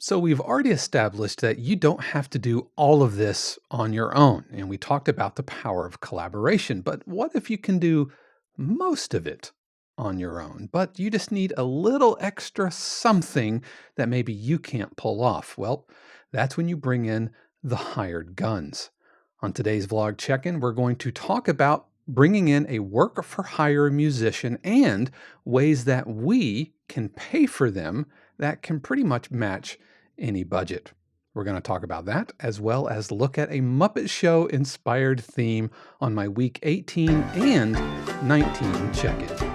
So we've already established that you don't have to do all of this on your own. And we talked about the power of collaboration. But what if you can do most of it on your own, but you just need a little extra something that maybe you can't pull off? Well, that's when you bring in the hired guns. On today's vlog check-in, we're going to talk about bringing in a work for hire musician and ways that we can pay for them that can pretty much match any budget. We're going to talk about that as well as look at a Muppet Show inspired theme on my week 18 and 19 check-in.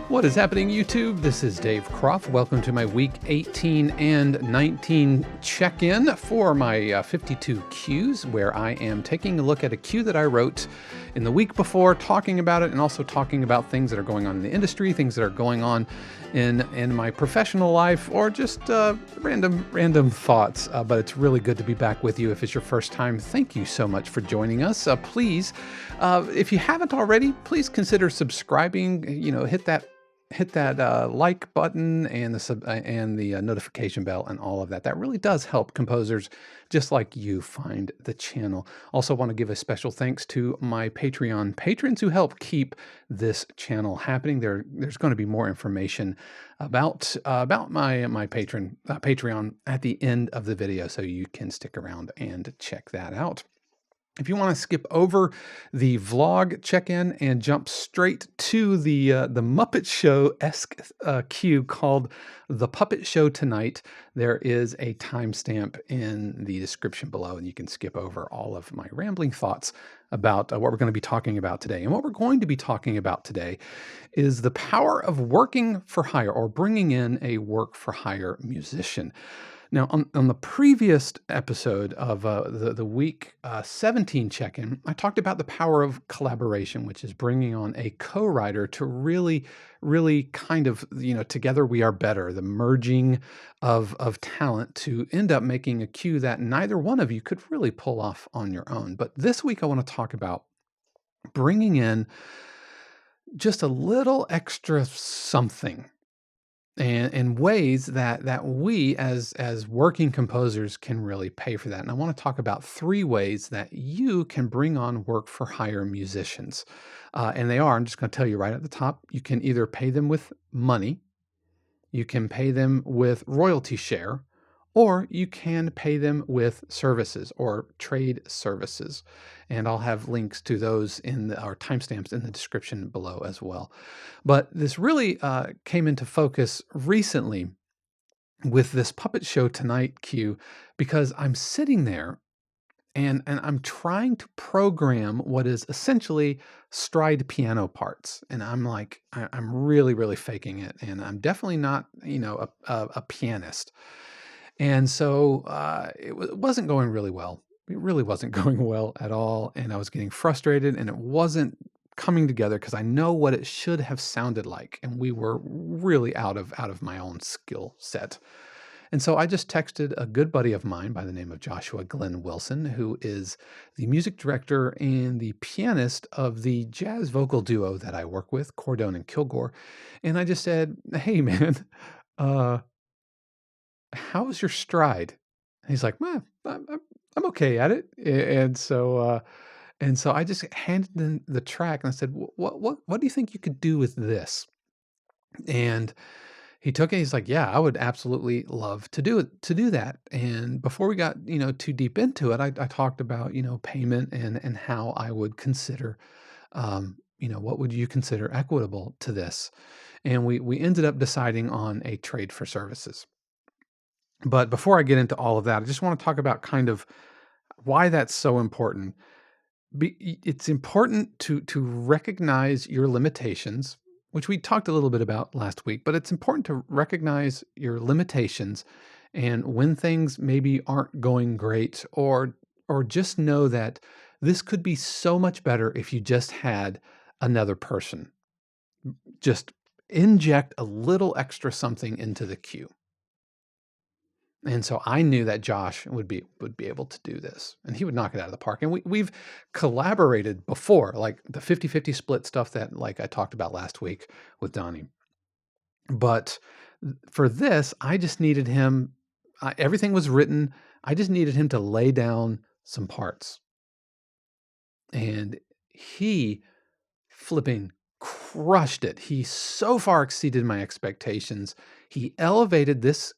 What is happening, YouTube? This is Dave Croft. Welcome to my week 18 and 19 check-in for my 52 cues, where I am taking a look at a cue that I wrote in the week before, talking about it, and also talking about things that are going on in the industry, things that are going on in my professional life, or just random thoughts. But it's really good to be back with you. If it's your first time, thank you so much for joining us. Please, if you haven't already, please consider subscribing. Hit that like button and the notification bell and all of that. That really does help composers just like you find the channel. Also want to give a special thanks to my Patreon patrons who help keep this channel happening. There's going to be more information about my Patreon at the end of the video, so you can stick around and check that out. If you want to skip over the vlog check-in and jump straight to the Muppet Show-esque cue called The Puppet Show Tonight, there is a timestamp in the description below, and you can skip over all of my rambling thoughts about what we're going to be talking about today. And what we're going to be talking about today is the power of working for hire, or bringing in a work-for-hire musician. Now, on the previous episode of the week 17 check-in, I talked about the power of collaboration, which is bringing on a co-writer to really kind of, together we are better, the merging of talent to end up making a cue that neither one of you could really pull off on your own. But this week, I want to talk about bringing in just a little extra something, and ways that we as working composers can really pay for that. And I want to talk about 3 ways that you can bring on work for hire musicians. And they are, I'm just going to tell you right at the top, you can either pay them with money, you can pay them with royalty share, or you can pay them with services or trade services. And I'll have links to those our timestamps in the description below as well. But this really came into focus recently with this Puppet Show Tonight cue, because I'm sitting there and I'm trying to program what is essentially stride piano parts. And I'm like, I'm really faking it. And I'm definitely not, a pianist. And so it wasn't going really well. It really wasn't going well at all. And I was getting frustrated, and it wasn't coming together because I know what it should have sounded like. And we were really out of my own skill set. And so I just texted a good buddy of mine by the name of Joshua Glenn Wilson, who is the music director and the pianist of the jazz vocal duo that I work with, Cordone and Kilgore. And I just said, hey, man, uh, how's your stride? And he's like, well, I'm okay at it. And so I just handed him the track and I said, what do you think you could do with this? And he took it. He's like, yeah, I would absolutely love to do that. And before we got, too deep into it, I talked about, payment and how I would consider, what would you consider equitable to this? And we ended up deciding on a trade for services. But before I get into all of that, I just want to talk about kind of why that's so important. It's important to recognize your limitations, which we talked a little bit about last week, but it's important to recognize your limitations and when things maybe aren't going great, or just know that this could be so much better if you just had another person. Just inject a little extra something into the cue. And so I knew that Josh would be able to do this, and he would knock it out of the park. And we've collaborated before, like the 50-50 split stuff that like I talked about last week with Donnie. But for this, I just needed him. Everything was written. I just needed him to lay down some parts, and he flipping crushed it. He so far exceeded my expectations. He elevated this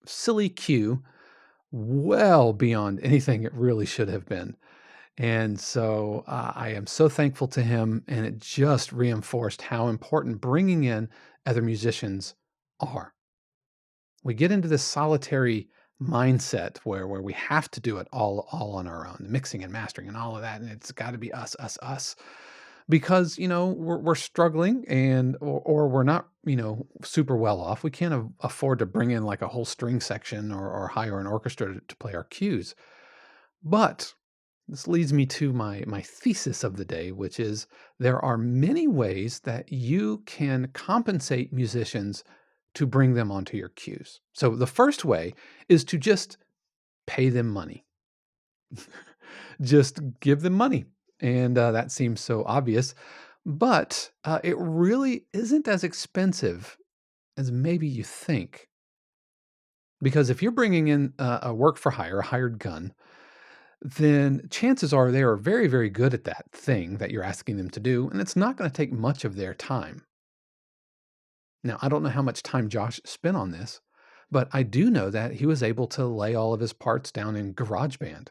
silly cue well beyond anything it really should have been. And so I am so thankful to him. And it just reinforced how important bringing in other musicians are. We get into this solitary mindset where we have to do it all on our own, mixing and mastering and all of that. And it's got to be us because we're struggling or we're not super well off. We can't afford to bring in like a whole string section or hire an orchestra to play our cues. But this leads me to my thesis of the day, which is there are many ways that you can compensate musicians to bring them onto your cues. So the first way is to just pay them money. Just give them money. And that seems so obvious, but it really isn't as expensive as maybe you think. Because if you're bringing in a work for hire, a hired gun, then chances are they are very, very good at that thing that you're asking them to do, and it's not going to take much of their time. Now, I don't know how much time Josh spent on this, but I do know that he was able to lay all of his parts down in GarageBand.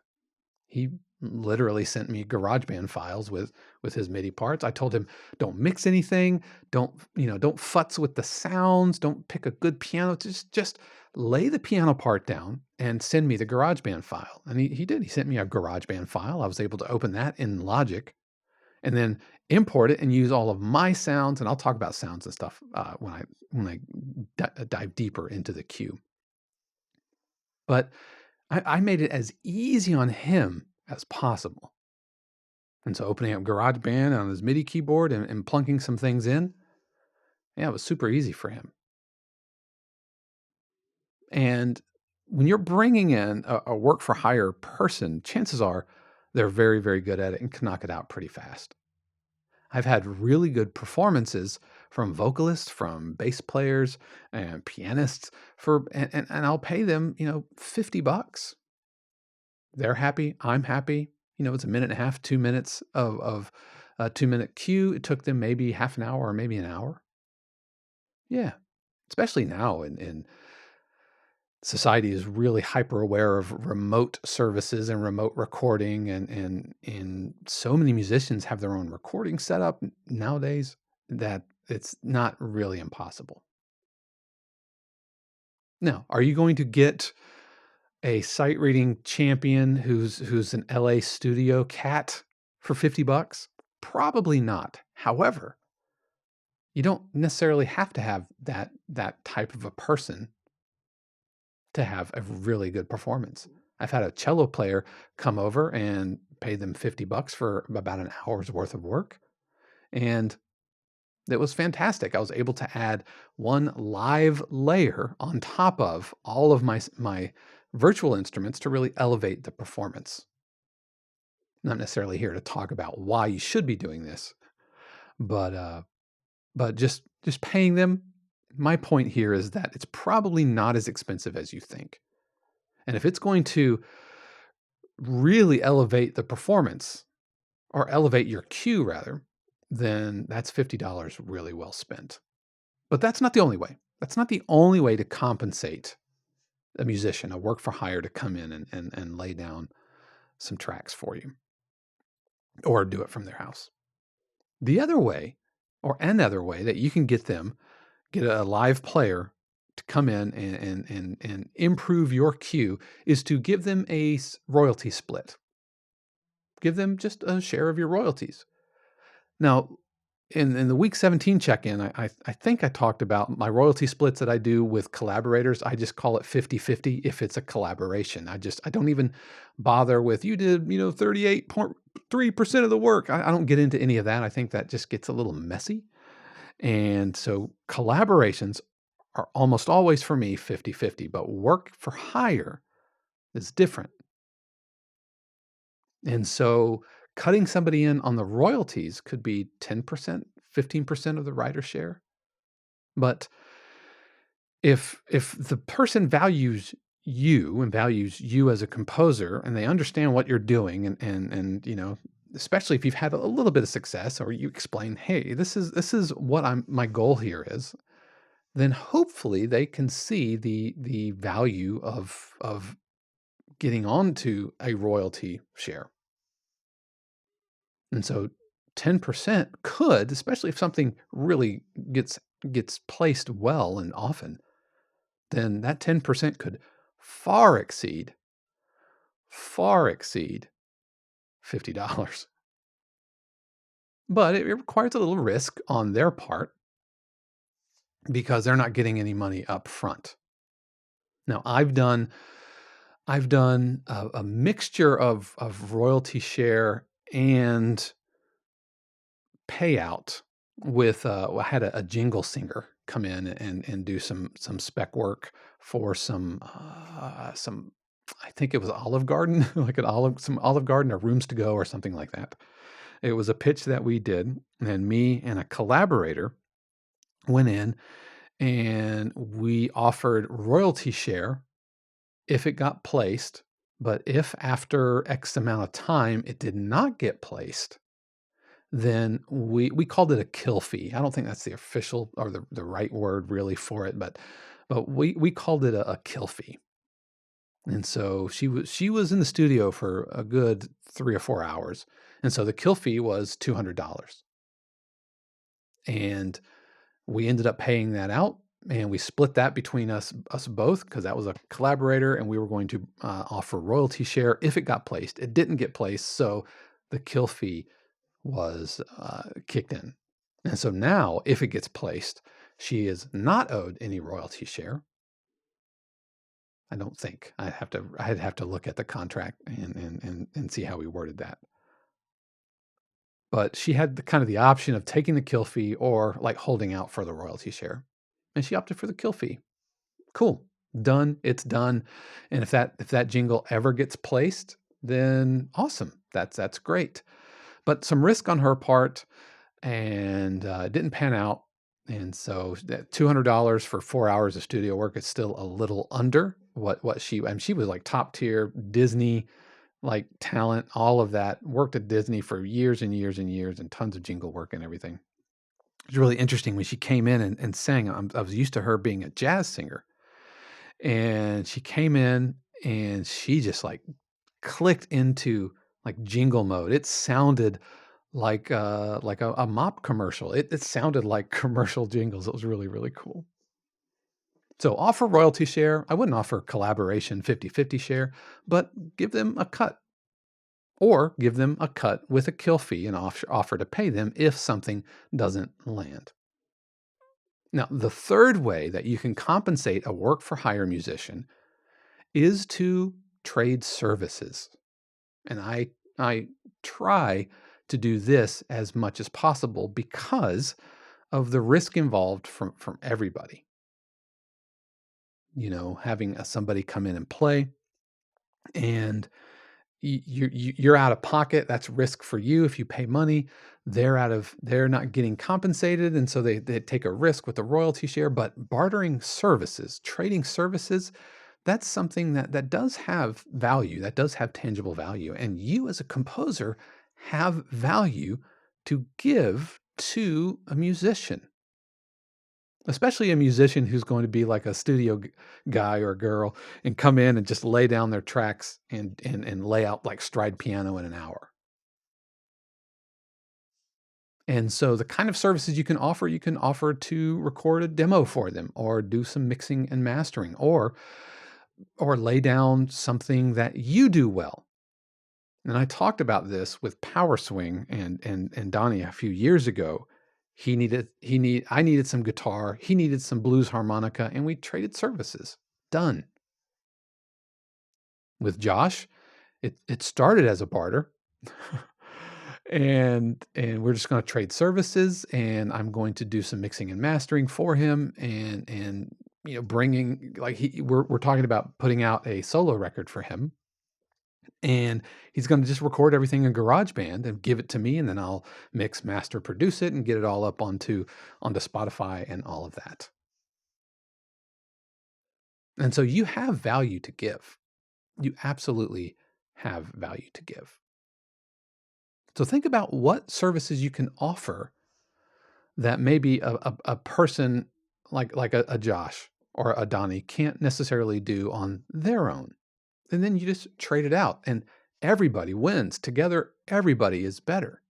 He literally sent me GarageBand files with his MIDI parts. I told him, don't mix anything, don't futz with the sounds, don't pick a good piano, just lay the piano part down and send me the GarageBand file. And he did. He sent me a GarageBand file. I was able to open that in Logic and then import it and use all of my sounds. And I'll talk about sounds and stuff when I dive deeper into the cue. But I made it as easy on him as possible. And so opening up GarageBand on his MIDI keyboard and plunking some things in, yeah, it was super easy for him. And when you're bringing in a work for hire person, chances are they're very, very good at it and can knock it out pretty fast. I've had really good performances from vocalists, from bass players and pianists and I'll pay them, $50. They're happy. I'm happy. It's a minute and a half, 2 minutes of a 2-minute cue. It took them maybe half an hour or maybe an hour. Yeah. Especially now in society is really hyper aware of remote services and remote recording and so many musicians have their own recording setup nowadays that it's not really impossible. Now, are you going to get a sight reading champion who's an LA studio cat for $50? Probably not. However, you don't necessarily have to have that type of a person to have a really good performance. I've had a cello player come over and pay them $50 for about an hour's worth of work. And it was fantastic. I was able to add one live layer on top of all of my virtual instruments to really elevate the performance. Not necessarily here to talk about why you should be doing this, but just paying them. My point here is that it's probably not as expensive as you think. And if it's going to really elevate the performance or elevate your cue rather, then that's $50 really well spent. But that's not the only way. That's not the only way to compensate a musician, a work for hire to come in and lay down some tracks for you or do it from their house. The other way, or another way that you can get a live player to come in and improve your cue is to give them a royalty split. Give them just a share of your royalties. Now, in the week 17 check-in, I think I talked about my royalty splits that I do with collaborators. I just call it 50-50 if it's a collaboration. I don't even bother with you did 38.3% of the work. I don't get into any of that. I think that just gets a little messy. And so collaborations are almost always for me 50-50, but work for hire is different. And so cutting somebody in on the royalties could be 10%, 15% of the writer share. But if the person values you and values you as a composer and they understand what you're doing and especially if you've had a little bit of success or you explain, hey, this is what my goal here is, then hopefully they can see the value of getting onto a royalty share. And so 10% could, especially if something really gets placed well and often, then that 10% could far exceed far exceed $50. But it requires a little risk on their part because they're not getting any money up front. Now, I've done a mixture of royalty share and payout with I had a jingle singer come in and do some spec work for some I think it was Olive Garden, like some Olive Garden or Rooms to Go or something like that. It was a pitch that we did, and me and a collaborator went in and we offered royalty share if it got placed, but if after X amount of time it did not get placed, then we called it a kill fee. I don't think that's the official or the right word really for it, but we called it a kill fee. And so she was in the studio for a good 3 or 4 hours. And so the kill fee was $200. And we ended up paying that out and we split that between us both because that was a collaborator and we were going to offer royalty share if it got placed. It didn't get placed, so the kill fee was kicked in. And so now, if it gets placed, she is not owed any royalty share. I don't think. I'd have to look at the contract and see how we worded that. But she had the option of taking the kill fee or like holding out for the royalty share. And she opted for the kill fee. Cool. Done. It's done. And if that jingle ever gets placed, then awesome. That's great. But some risk on her part, and it didn't pan out. And so that $200 for 4 hours of studio work is still a little under what she. I mean, she was like top tier Disney like talent, all of that. Worked at Disney for years and years and years, and tons of jingle work and everything. It was really interesting when she came in and sang. I was used to her being a jazz singer, and she came in and she just like clicked into like jingle mode. It sounded like a mop commercial. It sounded like commercial jingles. It was really, really cool. So offer royalty share. I wouldn't offer collaboration 50-50 share, but give them a cut. Or give them a cut with a kill fee and offer to pay them if something doesn't land. Now, the third way that you can compensate a work for hire musician is to trade services. And I try to do this as much as possible because of the risk involved from everybody. Having somebody come in and play, and you're out of pocket. That's risk for you. If you pay money, they're not getting compensated, and so they take a risk with the royalty share. But bartering services, trading services, that's something that does have value, that does have tangible value. And you as a composer have value to give to a musician, especially a musician who's going to be like a studio guy or girl and come in and just lay down their tracks and lay out like stride piano in an hour. And so the kind of services you can offer to record a demo for them or do some mixing and mastering or lay down something that you do well. And I talked about this with Power Swing and Donnie a few years ago. I needed some guitar, he needed some blues harmonica, and we traded services. Done. With Josh, it started as a barter. and we're just going to trade services, and I'm going to do some mixing and mastering for him, and bringing, like, we're talking about putting out a solo record for him, and he's going to just record everything in GarageBand and give it to me, and then I'll mix, master, produce it, and get it all up onto Spotify and all of that. And so you have value to give. You absolutely have value to give. So think about what services you can offer that maybe a person like a Josh or a Donnie can't necessarily do on their own. And then you just trade it out, and everybody wins. Together, everybody is better.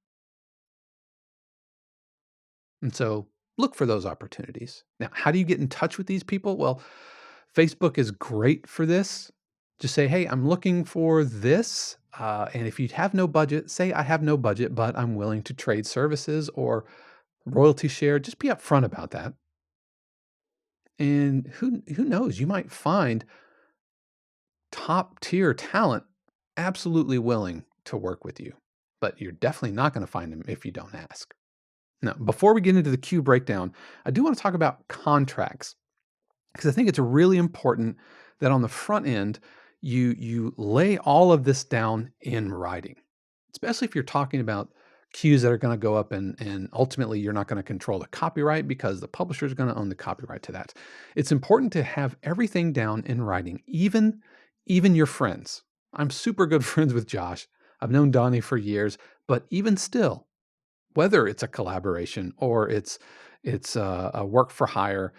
And so look for those opportunities. Now, how do you get in touch with these people? Well, Facebook is great for this. Just say, hey, I'm looking for this. And if you have no budget, say, I have no budget, but I'm willing to trade services or royalty share. Just be upfront about that. And who knows? You might find top tier talent absolutely willing to work with you, but you're definitely not going to find them if you don't ask. Now, before we get into the cue breakdown, I do want to talk about contracts, because I think it's really important that on the front end, you lay all of this down in writing, especially if you're talking about cues that are going to go up, and ultimately you're not going to control the copyright because the publisher is going to own the copyright to that. It's important to have everything down in writing, even your friends. I'm super good friends with Josh. I've known Donnie for years, but even still, whether it's a collaboration or it's a work for hire,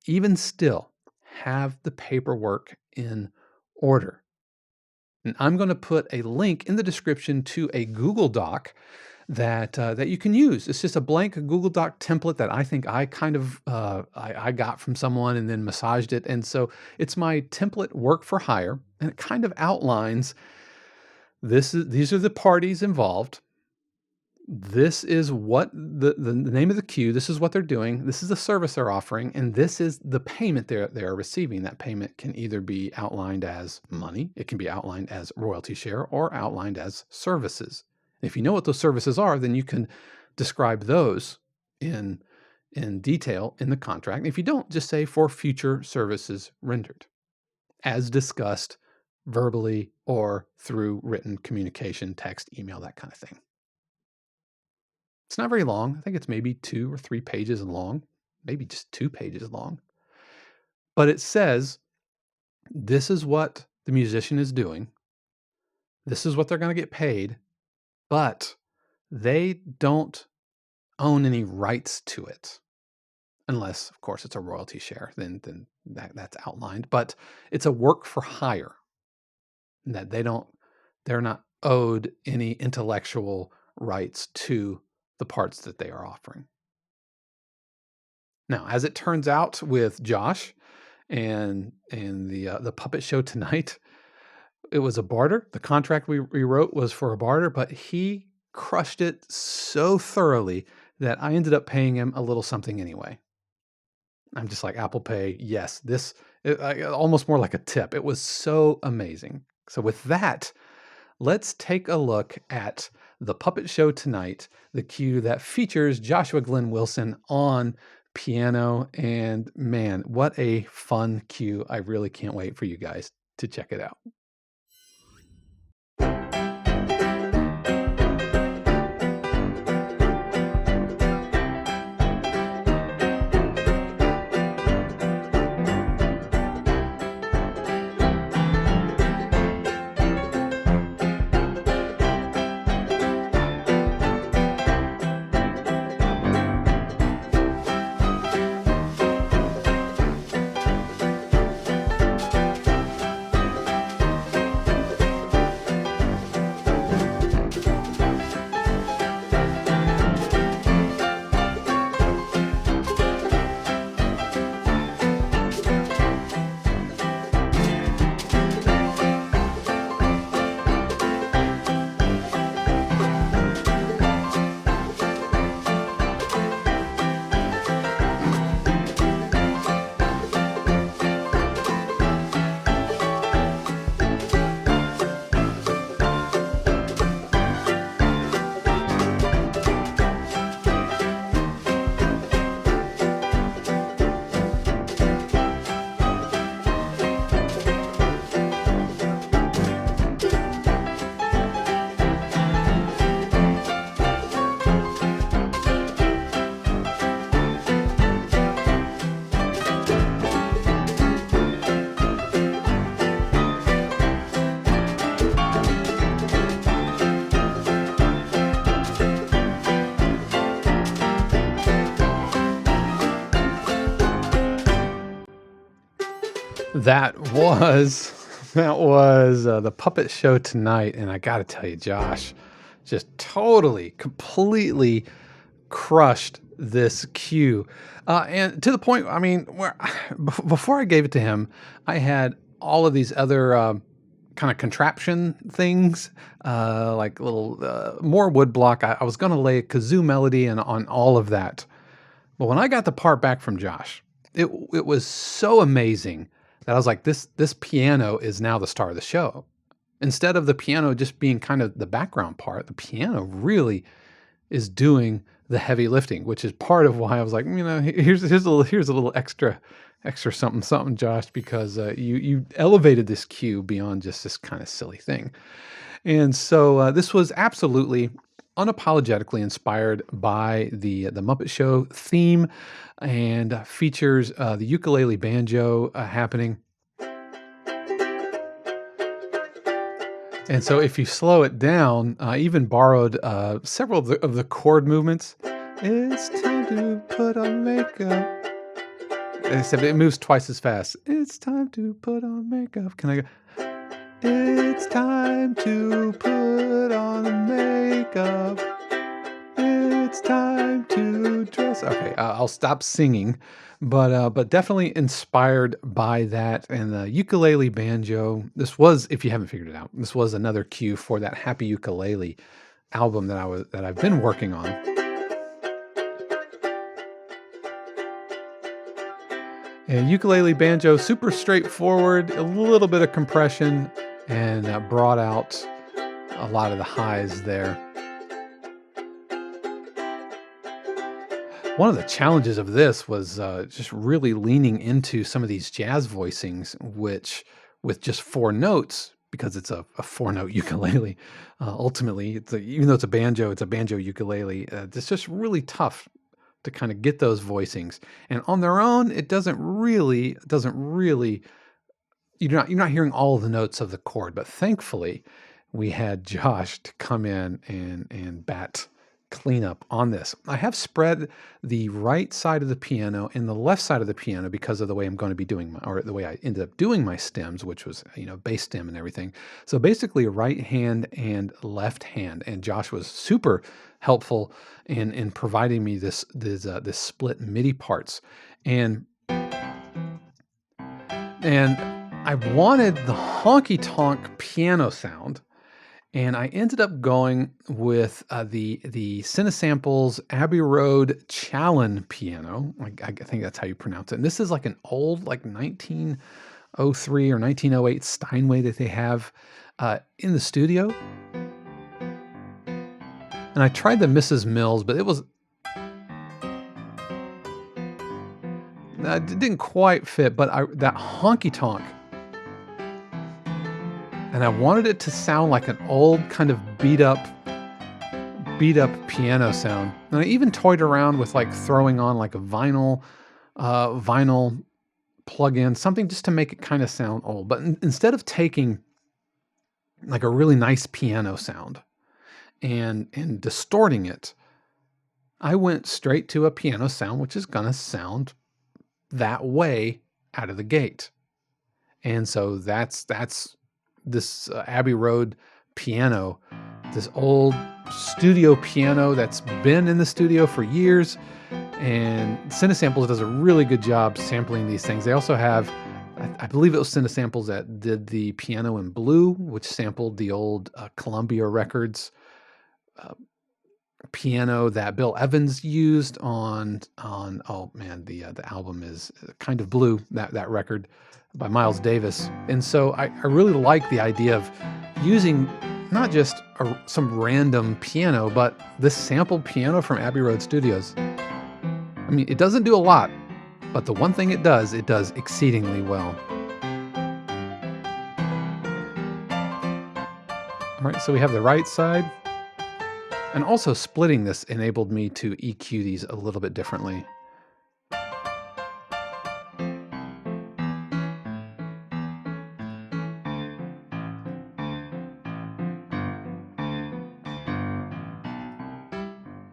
even still, have the paperwork in order. And I'm going to put a link in the description to a Google Doc that you can use. It's just a blank Google Doc template that I think I kind of I got from someone and then massaged it. And so it's my template work for hire, and it kind of outlines these are the parties involved. This is what the name of the queue. This is what they're doing. This is the service they're offering, and this is the payment they're receiving. That payment can either be outlined as money, it can be outlined as royalty share, or outlined as services. If you know what those services are, then you can describe those in detail in the contract. If you don't, just say for future services rendered, as discussed verbally or through written communication, text, email, that kind of thing. It's not very long. I think it's maybe 2 or 3 pages long, maybe just 2 pages long. But it says, this is what the musician is doing. This is what they're going to get paid, but they don't own any rights to it. Unless, of course, it's a royalty share, then that's outlined. But it's a work for hire, that they're not owed any intellectual rights to the parts that they are offering. Now, as it turns out with Josh and the Puppet Show tonight, it was a barter. The contract we wrote was for a barter, but he crushed it so thoroughly that I ended up paying him a little something anyway. I'm just like, Apple Pay, yes, almost more like a tip. It was so amazing. So with that, let's take a look at the Puppet Show tonight, the cue that features Joshua Glenn Wilson on piano. And man, what a fun cue. I really can't wait for you guys to check it out. That was the Puppet Show tonight, and I got to tell you, Josh, just totally, completely crushed this cue, and to the point. I mean, where before I gave it to him, I had all of these other kind of contraption things, like little more wood block. I was going to lay a kazoo melody and on all of that, but when I got the part back from Josh, it was so amazing that I was like, this piano is now the star of the show. Instead of the piano just being kind of the background part, the piano really is doing the heavy lifting, which is part of why I was like, here's a little extra something something, Josh, because you elevated this cue beyond just this kind of silly thing. And so this was absolutely unapologetically inspired by the Muppet Show theme, and features the ukulele banjo happening. And so if you slow it down, I even borrowed several of the chord movements. It's time to put on makeup. Except it moves twice as fast. It's time to put on makeup. Can I go? It's time to put on makeup. It's time to dress. Okay, I'll stop singing, but definitely inspired by that and the ukulele banjo. This was, if you haven't figured it out, this was another cue for that Happy Ukulele album that I've been working on. And ukulele banjo, super straightforward, a little bit of compression, and brought out a lot of the highs there. One of the challenges of this was just really leaning into some of these jazz voicings, which with just four notes, because it's a four-note ukulele, ultimately, even though it's a banjo ukulele. It's just really tough to kind of get those voicings, and on their own, it doesn't really. You're not hearing all of the notes of the chord, but thankfully, we had Josh to come in and bat cleanup on this. I have spread the right side of the piano and the left side of the piano because of the way I'm going to be doing or the way I ended up doing my stems, which was, bass stem and everything. So basically right hand and left hand. And Josh was super helpful in providing me this split MIDI parts. And I wanted the honky tonk piano sound, and I ended up going with the Cinesamples Abbey Road Challen piano. I think that's how you pronounce it. And this is like an old, like 1903 or 1908 Steinway that they have in the studio. And I tried the Mrs. Mills, but it didn't quite fit. But that honky tonk. And I wanted it to sound like an old kind of beat up piano sound. And I even toyed around with like throwing on like a vinyl plug-in, something just to make it kind of sound old. But instead of taking like a really nice piano sound and distorting it, I went straight to a piano sound, which is gonna sound that way out of the gate. And so that's this Abbey Road piano, this old studio piano that's been in the studio for years. And Cinesamples does a really good job sampling these things. They also have, I believe it was Cinesamples that did the Piano in Blue, which sampled the old Columbia Records piano that Bill Evans used on oh man, the album is Kind of Blue, that record by Miles Davis. And so I really like the idea of using not just some random piano, but this sampled piano from Abbey Road Studios. I mean, it doesn't do a lot, but the one thing it does exceedingly well. All right, so we have the right side. And also splitting this enabled me to EQ these a little bit differently.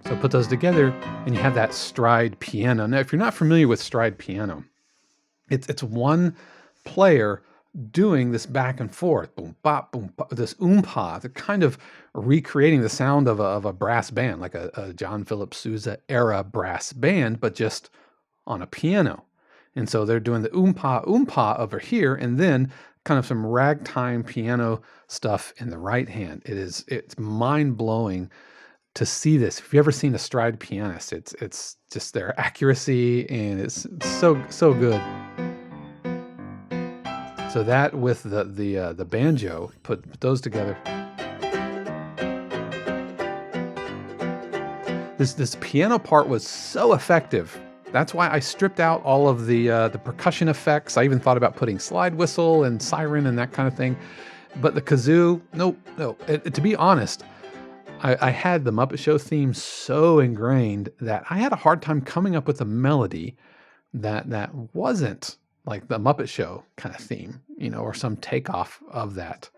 So put those together and you have that stride piano. Now, if you're not familiar with stride piano, it's one player doing this back and forth, boom, bop, boom, bop, this oompa, the kind of recreating the sound of a brass band, like a John Philip Sousa era brass band, but just on a piano. And so they're doing the oompa oompa over here, and then kind of some ragtime piano stuff in the right hand. It's mind blowing to see this. If you've ever seen a stride pianist, it's just their accuracy, and it's so good. So that with the banjo, put those together. This piano part was so effective. That's why I stripped out all of the percussion effects. I even thought about putting slide whistle and siren and that kind of thing. But the kazoo, no. To be honest, I had the Muppet Show theme so ingrained that I had a hard time coming up with a melody that wasn't like the Muppet Show kind of theme, or some takeoff of that.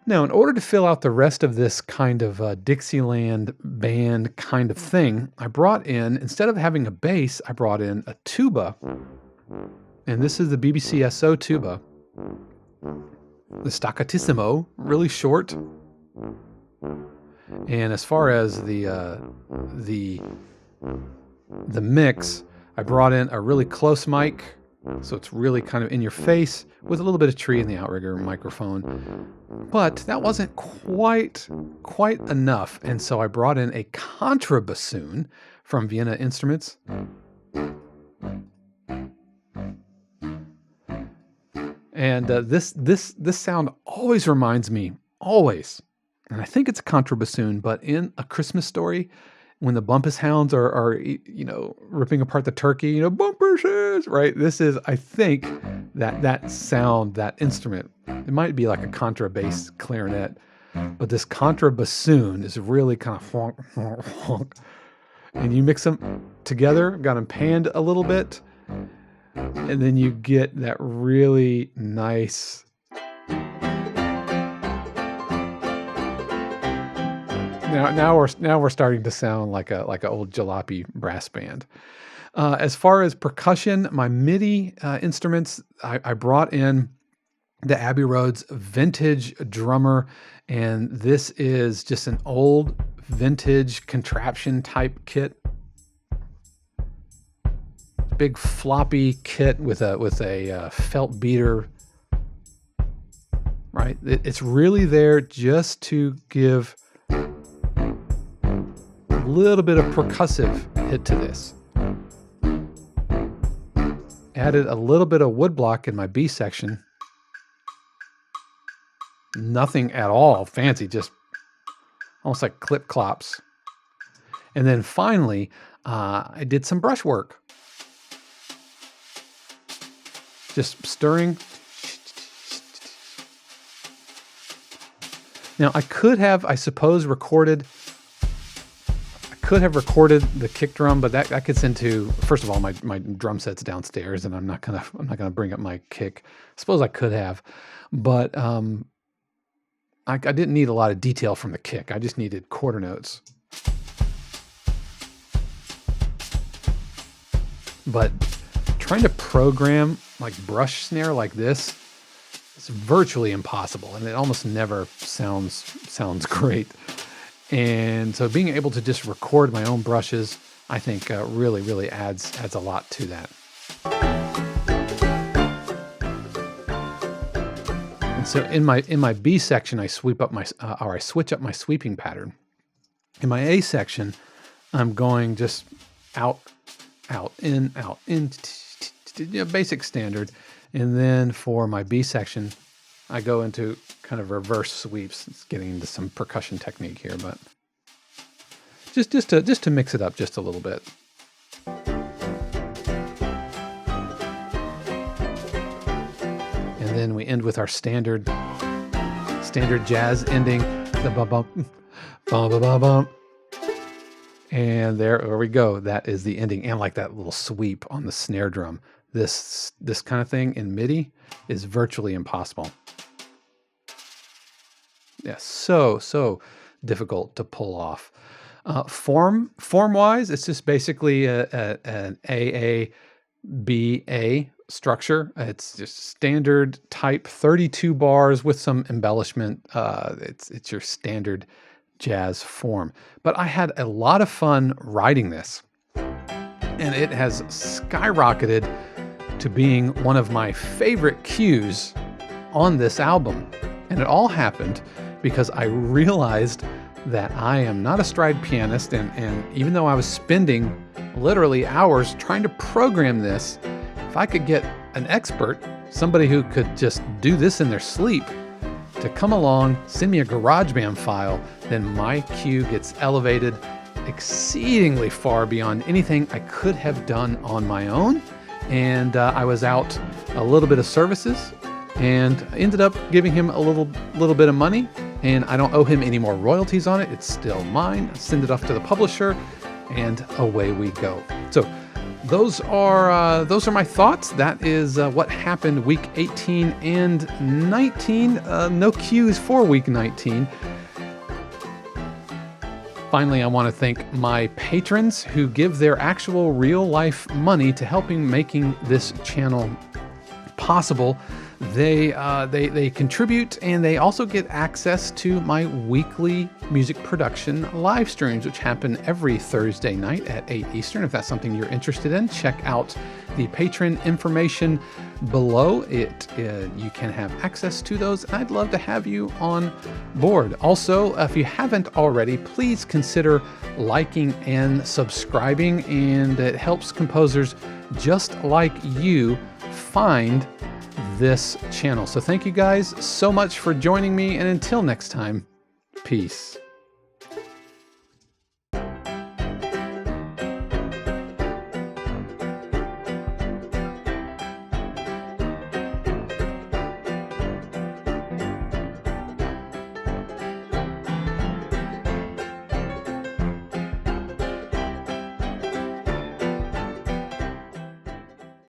Now, in order to fill out the rest of this kind of Dixieland band kind of thing, I brought in, instead of having a bass, I brought in a tuba. And this is the BBC SO tuba. The staccatissimo, really short. And as far as the mix, I brought in a really close mic, so it's really kind of in your face with a little bit of tree in the outrigger microphone. But that wasn't quite enough, and so I brought in a contrabassoon from Vienna Instruments. And this sound always reminds me, always, and I think it's a contrabassoon, but in A Christmas Story, when the Bumpus Hounds are ripping apart the turkey, Bumpus, right? This is, I think, that sound, that instrument. It might be like a contrabass clarinet, but this contrabassoon is really kind of honk, honk, honk. And you mix them together, got them panned a little bit, and then you get that really nice. Now we're starting to sound like a old jalopy brass band. As far as percussion, my MIDI instruments, I brought in the Abbey Road's vintage drummer, and this is just an old vintage contraption type kit. Big floppy kit with a felt beater. Right, it's really there just to give a little bit of percussive hit to this. Added a little bit of woodblock in my B section. Nothing at all fancy, just almost like clip clops. And then finally, I did some brush work. Just stirring. Now I could have, I suppose, recorded the kick drum, but that gets into, first of all, my drum set's downstairs, and I'm not gonna bring up my kick. I suppose I could have, but I didn't need a lot of detail from the kick. I just needed quarter notes. But trying to program like brush snare like this is virtually impossible, and it almost never sounds great. And so being able to just record my own brushes, I think really adds a lot to that. And so in my B section, I switch up my sweeping pattern. In my A section, I'm going just out, in, basic standard. And then for my B section, I go into kind of reverse sweeps. It's getting into some percussion technique here, but just to mix it up just a little bit. And then we end with our standard jazz ending, the bum bum bum bum bum. And there we go. That is the ending, and like that little sweep on the snare drum. This kind of thing in MIDI is virtually impossible. Yeah, so difficult to pull off. Form-wise, it's just basically an A, B, A structure. It's just standard type 32 bars with some embellishment. It's your standard jazz form. But I had a lot of fun writing this, and it has skyrocketed to being one of my favorite cues on this album. And it all happened because I realized that I am not a stride pianist, and even though I was spending literally hours trying to program this, if I could get an expert, somebody who could just do this in their sleep, to come along, send me a GarageBand file, then my cue gets elevated exceedingly far beyond anything I could have done on my own. And I was out a little bit of services and ended up giving him a little bit of money, and I don't owe him any more royalties on it. It's still mine. I send it off to the publisher, and away we go. So those are my thoughts. That is what happened week 18 and 19. No cues for week 19. Finally, I want to thank my patrons who give their actual real life money to helping making this channel possible. They contribute, and they also get access to my weekly music production live streams, which happen every Thursday night at 8 Eastern. If that's something you're interested in, check out the patron information below. You can have access to those, and I'd love to have you on board. Also, if you haven't already, please consider liking and subscribing, and it helps composers just like you find this channel. So thank you guys so much for joining me, and until next time, peace.